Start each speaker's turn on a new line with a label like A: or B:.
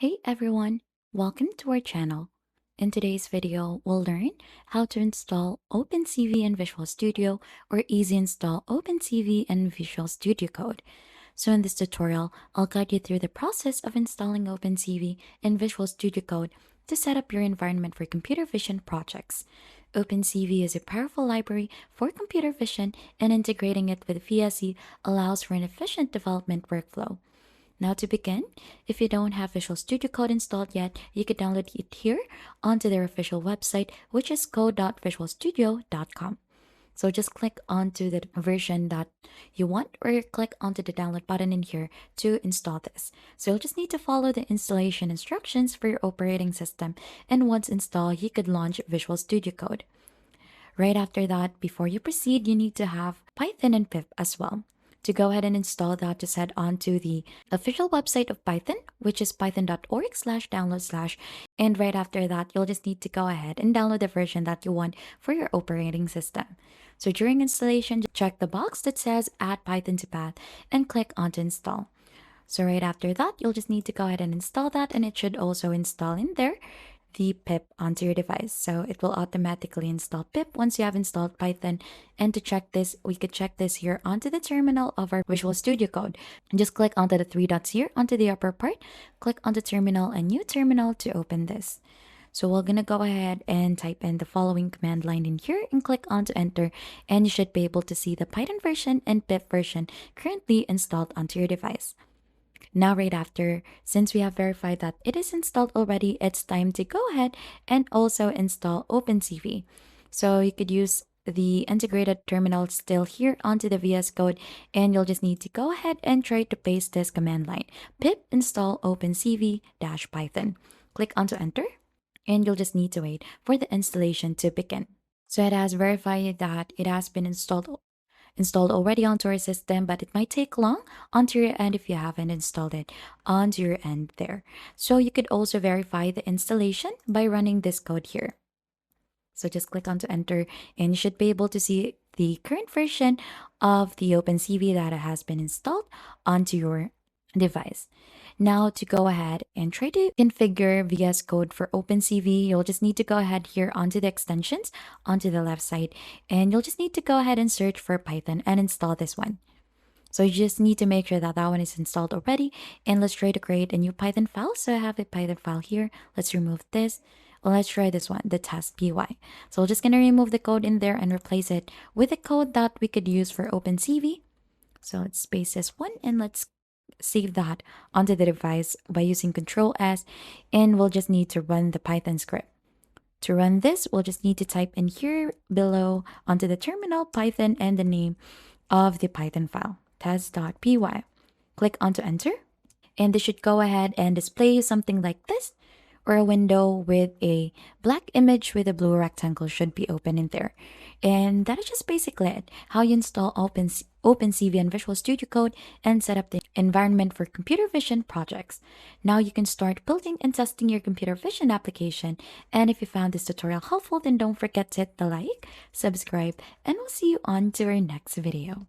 A: Hey everyone, welcome to our channel. In today's video, we'll learn how to install OpenCV in Visual Studio or easy install OpenCV in Visual Studio Code. So in this tutorial, I'll guide you through the process of installing OpenCV in Visual Studio Code to set up your environment for computer vision projects. OpenCV is a powerful library for computer vision, and integrating it with VSC allows for an efficient development workflow. Now to begin, if you don't have Visual Studio Code installed yet, you can download it here onto their official website, which is code.visualstudio.com. So just click onto the version that you want, or click onto the download button in here to install this. So you'll just need to follow the installation instructions for your operating system, and once installed, you could launch Visual Studio Code. Right after that, before you proceed, you need to have Python and pip as well. To go ahead and install that, just head on to the official website of Python, which is python.org/download/. And right after that, you'll just need to go ahead and download the version that you want for your operating system. So during installation, check the box that says Add Python to Path and click on to install. So right after that, you'll just need to go ahead and install that, and it should also install in there the pip onto your device. So it will automatically install pip once you have installed Python. And to check this, we could check this here onto the terminal of our Visual Studio Code. Just click onto the three dots here onto the upper part, click onto terminal and new terminal to open this. So we're gonna go ahead and type in the following command line in here and click onto enter, and you should be able to see the Python version and pip version currently installed onto your device. Now right after, since we have verified that it is installed already, it's time to go ahead and also install OpenCV. So you could use the integrated terminal still here onto the VS Code, and you'll just need to go ahead and try to paste this command line: pip install opencv-python. Click onto enter, and you'll just need to wait for the installation to begin. So it has verified that it has been installed already onto our system, but it might take long onto your end if you haven't installed it onto your end there. So you could also verify the installation by running this code here. So just click onto enter, and you should be able to see the current version of the OpenCV that has been installed onto your device. Now to go ahead and try to configure VS Code for OpenCV, you'll just need to go ahead here onto the extensions onto the left side, and you'll just need to go ahead and search for Python and install this one. So you just need to make sure that that one is installed already, and let's try to create a new Python file. So I have a Python file here. Let's remove this. Well, let's try this one, the test.py. So we're just going to remove the code in there and replace it with the code that we could use for OpenCV. So let's space this one, and let's save that onto the device by using Control S, and we'll just need to run the Python script. To run this, we'll just need to type in here below onto the terminal Python and the name of the Python file, test.py. Click onto enter, and this should go ahead and display something like this, or a window with a black image with a blue rectangle should be open in there. And that is just basically it, how you install OpenCV and Visual Studio Code and set up the environment for computer vision projects. Now you can start building and testing your computer vision application. And if you found this tutorial helpful, then don't forget to hit the like, subscribe, and we'll see you on to our next video.